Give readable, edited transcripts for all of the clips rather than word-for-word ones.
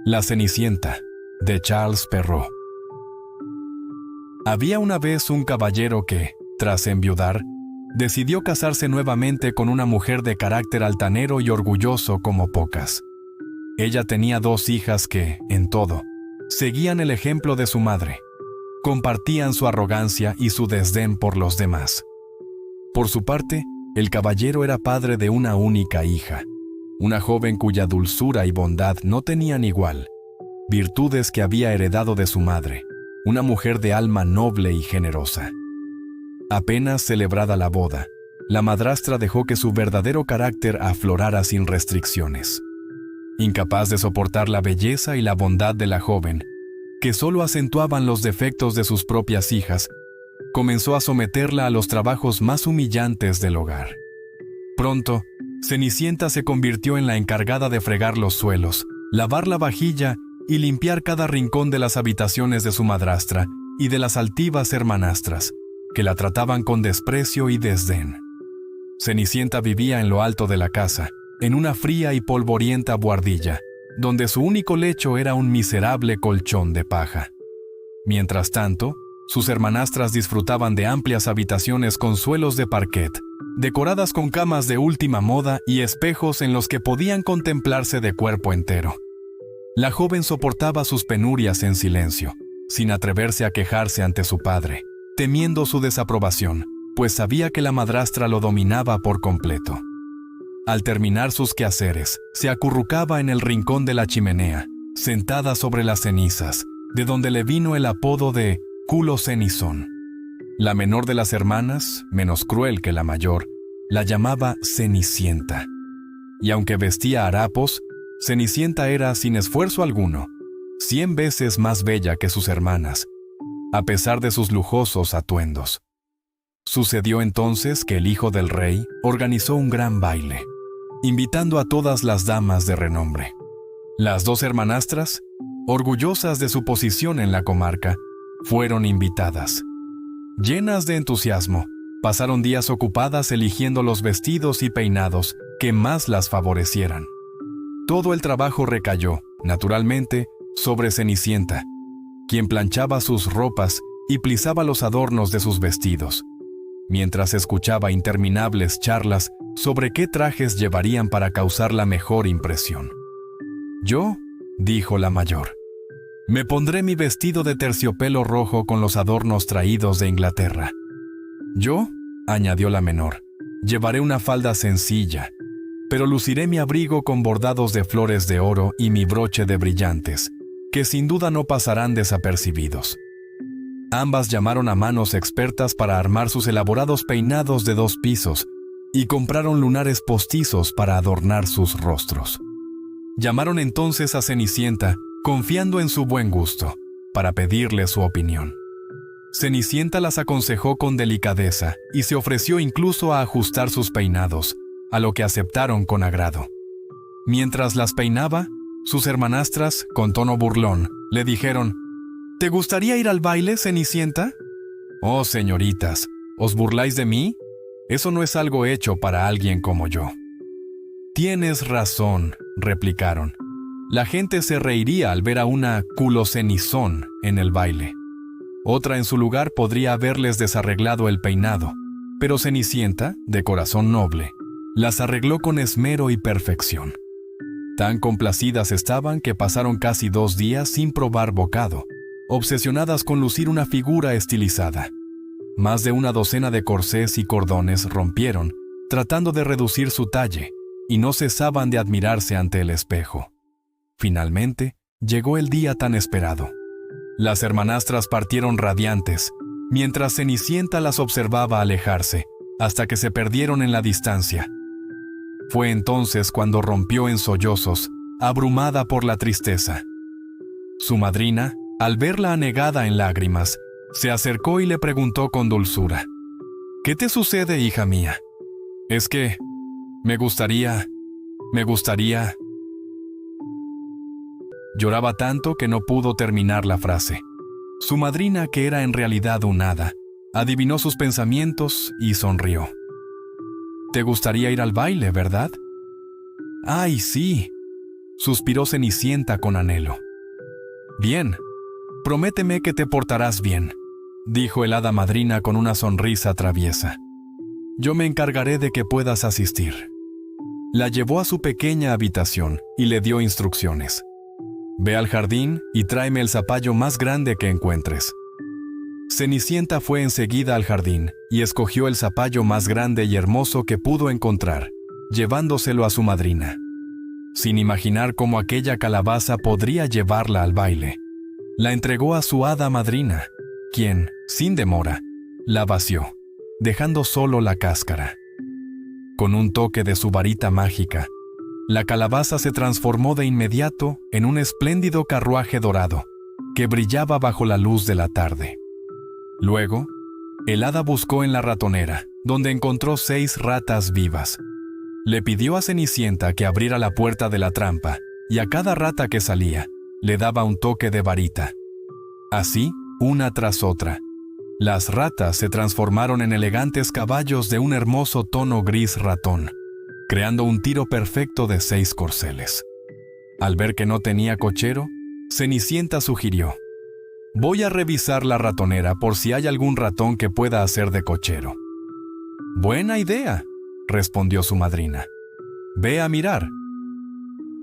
La Cenicienta, de Charles Perrault. Había una vez un caballero que, tras enviudar, decidió casarse nuevamente con una mujer de carácter altanero y orgulloso como pocas. Ella tenía 2 hijas que, en todo, seguían el ejemplo de su madre. Compartían su arrogancia y su desdén por los demás. Por su parte, el caballero era padre de una única hija, una joven cuya dulzura y bondad no tenían igual, virtudes que había heredado de su madre, una mujer de alma noble y generosa. Apenas celebrada la boda, la madrastra dejó que su verdadero carácter aflorara sin restricciones. Incapaz de soportar la belleza y la bondad de la joven, que solo acentuaban los defectos de sus propias hijas, comenzó a someterla a los trabajos más humillantes del hogar. Pronto, Cenicienta se convirtió en la encargada de fregar los suelos, lavar la vajilla y limpiar cada rincón de las habitaciones de su madrastra y de las altivas hermanastras, que la trataban con desprecio y desdén. Cenicienta vivía en lo alto de la casa, en una fría y polvorienta buhardilla, donde su único lecho era un miserable colchón de paja. Mientras tanto, sus hermanastras disfrutaban de amplias habitaciones con suelos de parquet, decoradas con camas de última moda y espejos en los que podían contemplarse de cuerpo entero. La joven soportaba sus penurias en silencio, sin atreverse a quejarse ante su padre, temiendo su desaprobación, pues sabía que la madrastra lo dominaba por completo. Al terminar sus quehaceres, se acurrucaba en el rincón de la chimenea, sentada sobre las cenizas, de donde le vino el apodo de culo cenizón. La menor de las hermanas, menos cruel que la mayor, la llamaba Cenicienta. Y aunque vestía harapos, Cenicienta era, sin esfuerzo alguno, 100 veces más bella que sus hermanas, a pesar de sus lujosos atuendos. Sucedió entonces que el hijo del rey organizó un gran baile, invitando a todas las damas de renombre. Las 2 hermanastras, orgullosas de su posición en la comarca, fueron invitadas. Llenas de entusiasmo, pasaron días ocupadas eligiendo los vestidos y peinados que más las favorecieran. Todo el trabajo recayó, naturalmente, sobre Cenicienta, quien planchaba sus ropas y plisaba los adornos de sus vestidos, mientras escuchaba interminables charlas sobre qué trajes llevarían para causar la mejor impresión. «Yo», dijo la mayor, «me pondré mi vestido de terciopelo rojo con los adornos traídos de Inglaterra». «Yo», añadió la menor, «llevaré una falda sencilla, pero luciré mi abrigo con bordados de flores de oro y mi broche de brillantes, que sin duda no pasarán desapercibidos». Ambas llamaron a manos expertas para armar sus elaborados peinados de 2 pisos y compraron lunares postizos para adornar sus rostros. Llamaron entonces a Cenicienta, confiando en su buen gusto, para pedirle su opinión. Cenicienta las aconsejó con delicadeza y se ofreció incluso a ajustar sus peinados, a lo que aceptaron con agrado. Mientras las peinaba, sus hermanastras, con tono burlón, le dijeron: «¿Te gustaría ir al baile, Cenicienta?» «Oh, señoritas, ¿os burláis de mí? Eso no es algo hecho para alguien como yo». «Tienes razón», replicaron. «La gente se reiría al ver a una culocenizón en el baile. Otra en su lugar podría haberles desarreglado el peinado, pero Cenicienta, de corazón noble, las arregló con esmero y perfección». Tan complacidas estaban que pasaron casi 2 días sin probar bocado, obsesionadas con lucir una figura estilizada. Más de una docena de corsés y cordones rompieron, tratando de reducir su talle, y no cesaban de admirarse ante el espejo. Finalmente, llegó el día tan esperado. Las hermanastras partieron radiantes, mientras Cenicienta las observaba alejarse, hasta que se perdieron en la distancia. Fue entonces cuando rompió en sollozos, abrumada por la tristeza. Su madrina, al verla anegada en lágrimas, se acercó y le preguntó con dulzura: «¿Qué te sucede, hija mía?» «Es que me gustaría... Lloraba tanto que no pudo terminar la frase. Su madrina, que era en realidad un hada, adivinó sus pensamientos y sonrió. «Te gustaría ir al baile, ¿verdad?» «¡Ay, sí!» suspiró Cenicienta con anhelo. «Bien, prométeme que te portarás bien», dijo el hada madrina con una sonrisa traviesa. «Yo me encargaré de que puedas asistir». La llevó a su pequeña habitación y le dio instrucciones. «Ve al jardín y tráeme el zapallo más grande que encuentres». Cenicienta fue enseguida al jardín y escogió el zapallo más grande y hermoso que pudo encontrar, llevándoselo a su madrina. Sin imaginar cómo aquella calabaza podría llevarla al baile, la entregó a su hada madrina, quien, sin demora, la vació, dejando solo la cáscara. Con un toque de su varita mágica, la calabaza se transformó de inmediato en un espléndido carruaje dorado que brillaba bajo la luz de la tarde. Luego, el hada buscó en la ratonera, donde encontró 6 ratas vivas. Le pidió a Cenicienta que abriera la puerta de la trampa y a cada rata que salía le daba un toque de varita. Así, una tras otra, las ratas se transformaron en elegantes caballos de un hermoso tono gris ratón, creando un tiro perfecto de 6 corceles. Al ver que no tenía cochero, Cenicienta sugirió: «Voy a revisar la ratonera por si hay algún ratón que pueda hacer de cochero». «Buena idea», respondió su madrina. «Ve a mirar».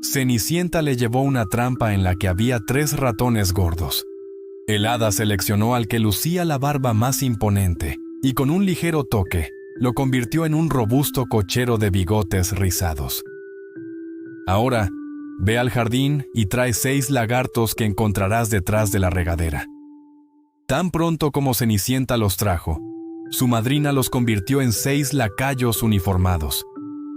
Cenicienta le llevó una trampa en la que había 3 ratones gordos. El hada seleccionó al que lucía la barba más imponente y con un ligero toque lo convirtió en un robusto cochero de bigotes rizados. «Ahora, ve al jardín y trae 6 lagartos que encontrarás detrás de la regadera». Tan pronto como Cenicienta los trajo, su madrina los convirtió en 6 lacayos uniformados,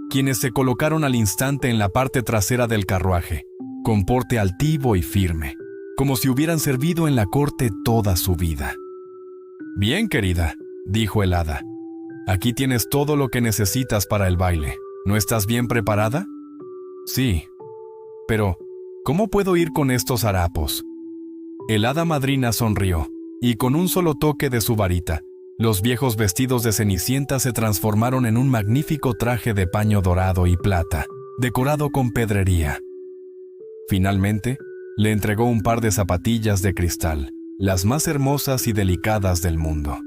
quienes se colocaron al instante en la parte trasera del carruaje, con porte altivo y firme, como si hubieran servido en la corte toda su vida. «Bien, querida», dijo el hada, «aquí tienes todo lo que necesitas para el baile. ¿No estás bien preparada?» «Sí. Pero, ¿cómo puedo ir con estos harapos?» El hada madrina sonrió, y con un solo toque de su varita, los viejos vestidos de Cenicienta se transformaron en un magnífico traje de paño dorado y plata, decorado con pedrería. Finalmente, le entregó un par de zapatillas de cristal, las más hermosas y delicadas del mundo.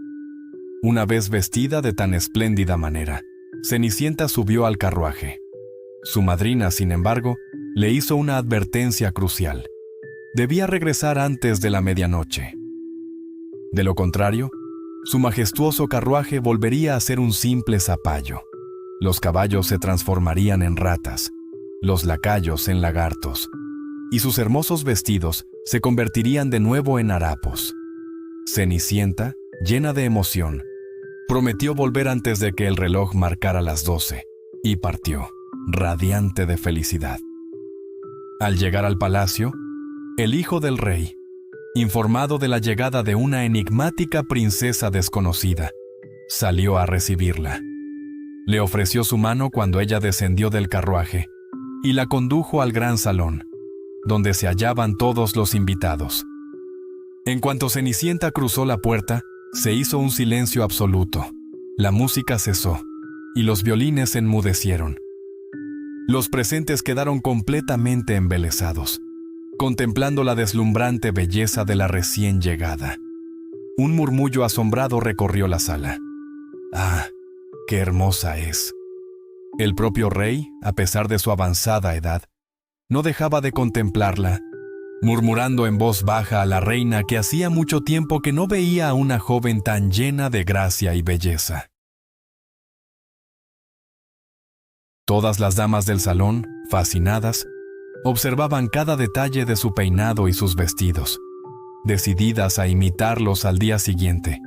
Una vez vestida de tan espléndida manera, Cenicienta subió al carruaje. Su madrina, sin embargo, le hizo una advertencia crucial. Debía regresar antes de la medianoche. De lo contrario, su majestuoso carruaje volvería a ser un simple zapallo. Los caballos se transformarían en ratas, los lacayos en lagartos, y sus hermosos vestidos se convertirían de nuevo en harapos. Cenicienta, llena de emoción, prometió volver antes de que el reloj marcara las 12, y partió, radiante de felicidad. Al llegar al palacio, el hijo del rey, informado de la llegada de una enigmática princesa desconocida, salió a recibirla. Le ofreció su mano cuando ella descendió del carruaje y la condujo al gran salón, donde se hallaban todos los invitados. En cuanto Cenicienta cruzó la puerta, se hizo un silencio absoluto. La música cesó y los violines enmudecieron. Los presentes quedaron completamente embelesados, contemplando la deslumbrante belleza de la recién llegada. Un murmullo asombrado recorrió la sala. «¡Ah, qué hermosa es!». El propio rey, a pesar de su avanzada edad, no dejaba de contemplarla, murmurando en voz baja a la reina que hacía mucho tiempo que no veía a una joven tan llena de gracia y belleza. Todas las damas del salón, fascinadas, observaban cada detalle de su peinado y sus vestidos, decididas a imitarlos al día siguiente,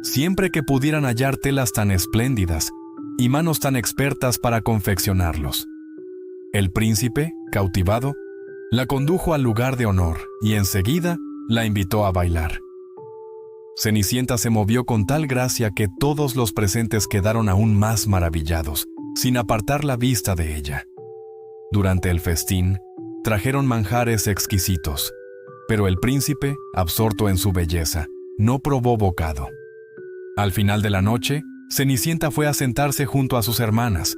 siempre que pudieran hallar telas tan espléndidas y manos tan expertas para confeccionarlos. El príncipe, cautivado, la condujo al lugar de honor y enseguida la invitó a bailar. Cenicienta se movió con tal gracia que todos los presentes quedaron aún más maravillados, sin apartar la vista de ella. Durante el festín, trajeron manjares exquisitos, pero el príncipe, absorto en su belleza, no probó bocado. Al final de la noche, Cenicienta fue a sentarse junto a sus hermanas,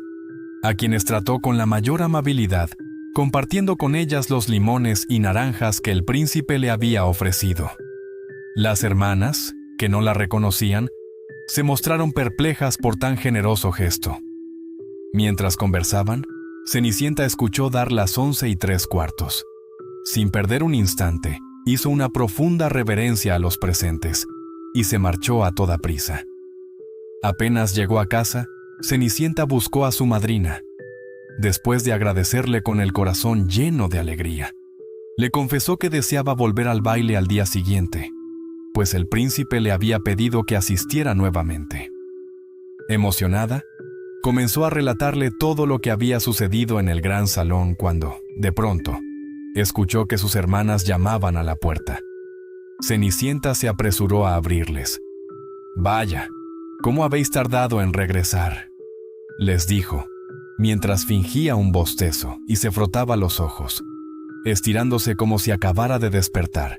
a quienes trató con la mayor amabilidad, compartiendo con ellas los limones y naranjas que el príncipe le había ofrecido. Las hermanas, que no la reconocían, se mostraron perplejas por tan generoso gesto. Mientras conversaban, Cenicienta escuchó dar las 11:03. Sin perder un instante, hizo una profunda reverencia a los presentes y se marchó a toda prisa. Apenas llegó a casa, Cenicienta buscó a su madrina. Después de agradecerle con el corazón lleno de alegría, le confesó que deseaba volver al baile al día siguiente, pues el príncipe le había pedido que asistiera nuevamente. Emocionada, comenzó a relatarle todo lo que había sucedido en el gran salón cuando, de pronto, escuchó que sus hermanas llamaban a la puerta. Cenicienta se apresuró a abrirles. «Vaya, ¿cómo habéis tardado en regresar?», les dijo, mientras fingía un bostezo y se frotaba los ojos, estirándose como si acabara de despertar,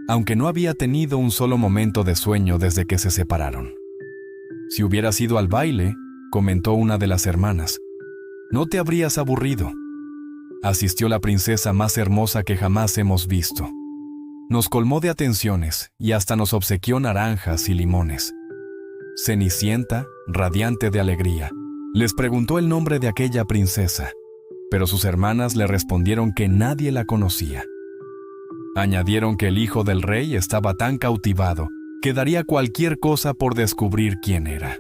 aunque no había tenido un solo momento de sueño desde que se separaron. «Si hubieras ido al baile», comentó una de las hermanas, «no te habrías aburrido. Asistió la princesa más hermosa que jamás hemos visto. Nos colmó de atenciones y hasta nos obsequió naranjas y limones». Cenicienta, radiante de alegría, les preguntó el nombre de aquella princesa, pero sus hermanas le respondieron que nadie la conocía. Añadieron que el hijo del rey estaba tan cautivado que daría cualquier cosa por descubrir quién era.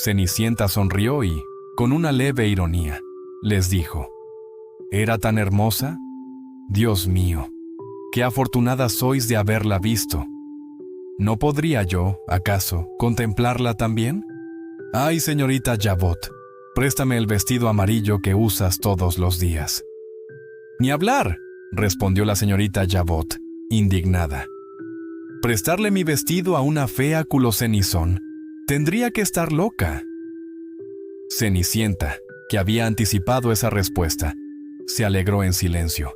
Cenicienta sonrió y, con una leve ironía, les dijo: «¿Era tan hermosa? Dios mío, qué afortunada sois de haberla visto. ¿No podría yo, acaso, contemplarla también? Ay, señorita Jabot, préstame el vestido amarillo que usas todos los días». «Ni hablar», respondió la señorita Jabot, indignada. «¿Prestarle mi vestido a una fea culocenizón? Tendría que estar loca». Cenicienta, que había anticipado esa respuesta, se alegró en silencio,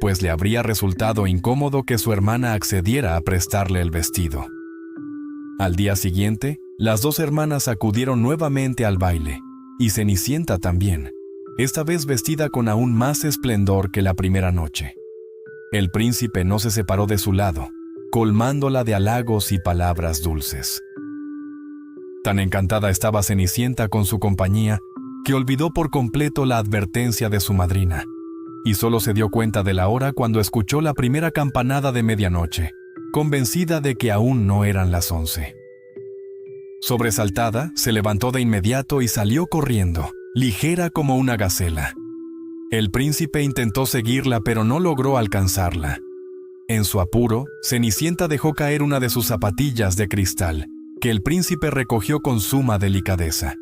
pues le habría resultado incómodo que su hermana accediera a prestarle el vestido. Al día siguiente, las dos hermanas acudieron nuevamente al baile, y Cenicienta también, esta vez vestida con aún más esplendor que la primera noche. El príncipe no se separó de su lado, colmándola de halagos y palabras dulces. Tan encantada estaba Cenicienta con su compañía que olvidó por completo la advertencia de su madrina, y solo se dio cuenta de la hora cuando escuchó la primera campanada de medianoche, convencida de que aún no eran las 11. Sobresaltada, se levantó de inmediato y salió corriendo, ligera como una gacela. El príncipe intentó seguirla, pero no logró alcanzarla. En su apuro, Cenicienta dejó caer una de sus zapatillas de cristal, que el príncipe recogió con suma delicadeza.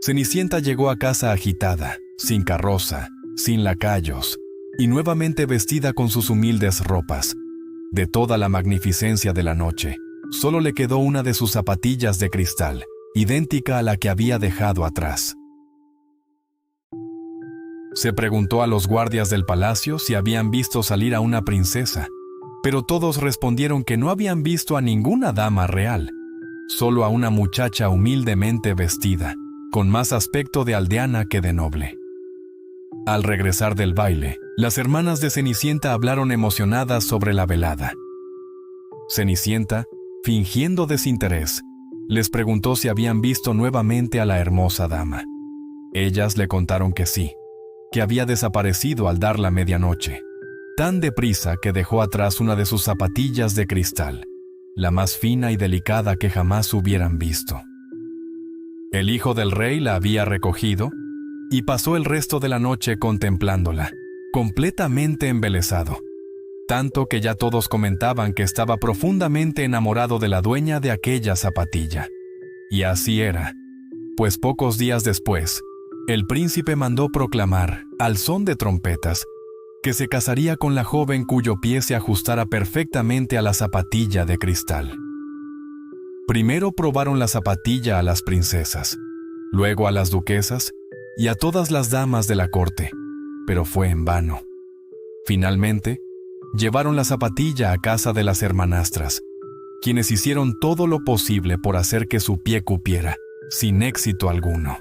Cenicienta llegó a casa agitada, sin carroza, sin lacayos, y nuevamente vestida con sus humildes ropas. De toda la magnificencia de la noche, solo le quedó una de sus zapatillas de cristal, idéntica a la que había dejado atrás. Se preguntó a los guardias del palacio si habían visto salir a una princesa, pero todos respondieron que no habían visto a ninguna dama real, solo a una muchacha humildemente vestida, con más aspecto de aldeana que de noble. Al regresar del baile, las hermanas de Cenicienta hablaron emocionadas sobre la velada. Cenicienta, fingiendo desinterés, les preguntó si habían visto nuevamente a la hermosa dama. Ellas le contaron que sí, que había desaparecido al dar la medianoche, tan deprisa que dejó atrás una de sus zapatillas de cristal, la más fina y delicada que jamás hubieran visto. El hijo del rey la había recogido y pasó el resto de la noche contemplándola, completamente embelesado, tanto que ya todos comentaban que estaba profundamente enamorado de la dueña de aquella zapatilla. Y así era, pues pocos días después, el príncipe mandó proclamar, al son de trompetas, que se casaría con la joven cuyo pie se ajustara perfectamente a la zapatilla de cristal. Primero probaron la zapatilla a las princesas, luego a las duquesas y a todas las damas de la corte, pero fue en vano. Finalmente, llevaron la zapatilla a casa de las hermanastras, quienes hicieron todo lo posible por hacer que su pie cupiera, sin éxito alguno.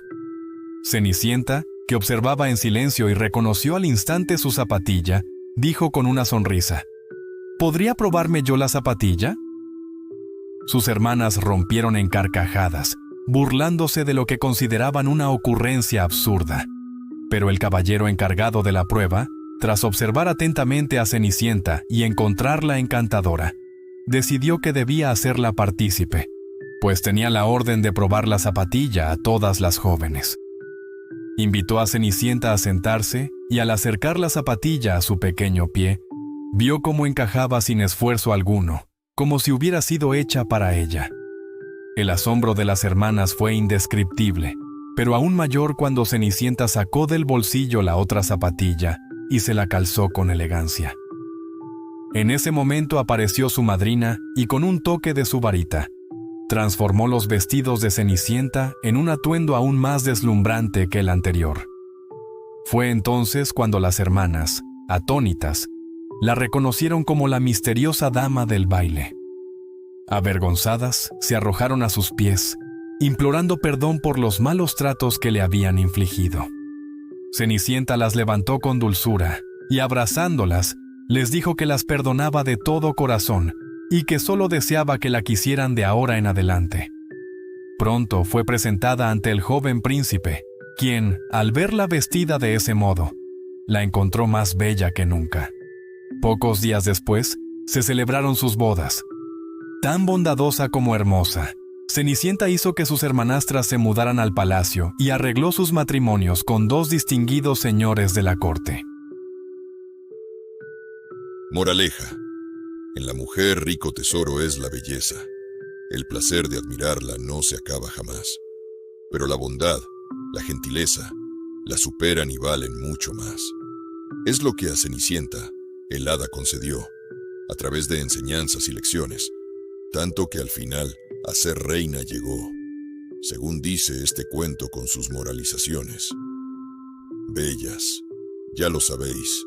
Cenicienta, que observaba en silencio y reconoció al instante su zapatilla, dijo con una sonrisa: ¿Podría probarme yo la zapatilla? Sus hermanas rompieron en carcajadas, burlándose de lo que consideraban una ocurrencia absurda. Pero el caballero encargado de la prueba, tras observar atentamente a Cenicienta y encontrarla encantadora, decidió que debía hacerla partícipe, pues tenía la orden de probar la zapatilla a todas las jóvenes. Invitó a Cenicienta a sentarse y al acercar la zapatilla a su pequeño pie, vio cómo encajaba sin esfuerzo alguno, como si hubiera sido hecha para ella. El asombro de las hermanas fue indescriptible, pero aún mayor cuando Cenicienta sacó del bolsillo la otra zapatilla y se la calzó con elegancia. En ese momento apareció su madrina y con un toque de su varita, transformó los vestidos de Cenicienta en un atuendo aún más deslumbrante que el anterior. Fue entonces cuando las hermanas, atónitas, la reconocieron como la misteriosa dama del baile. Avergonzadas, se arrojaron a sus pies, implorando perdón por los malos tratos que le habían infligido. Cenicienta las levantó con dulzura y, abrazándolas, les dijo que las perdonaba de todo corazón y que solo deseaba que la quisieran de ahora en adelante. Pronto fue presentada ante el joven príncipe, quien, al verla vestida de ese modo, la encontró más bella que nunca. Pocos días después, se celebraron sus bodas. Tan bondadosa como hermosa, Cenicienta hizo que sus hermanastras se mudaran al palacio y arregló sus matrimonios con dos distinguidos señores de la corte. Moraleja: en la mujer rico tesoro es la belleza. El placer de admirarla no se acaba jamás. Pero la bondad, la gentileza, la superan y valen mucho más. Es lo que a Cenicienta el hada concedió, a través de enseñanzas y lecciones, tanto que al final a ser reina llegó, según dice este cuento con sus moralizaciones. Bellas, ya lo sabéis,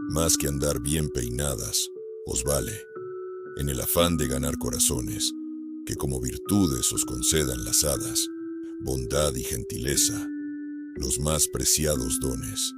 más que andar bien peinadas, os vale, en el afán de ganar corazones, que como virtudes os concedan las hadas, bondad y gentileza, los más preciados dones.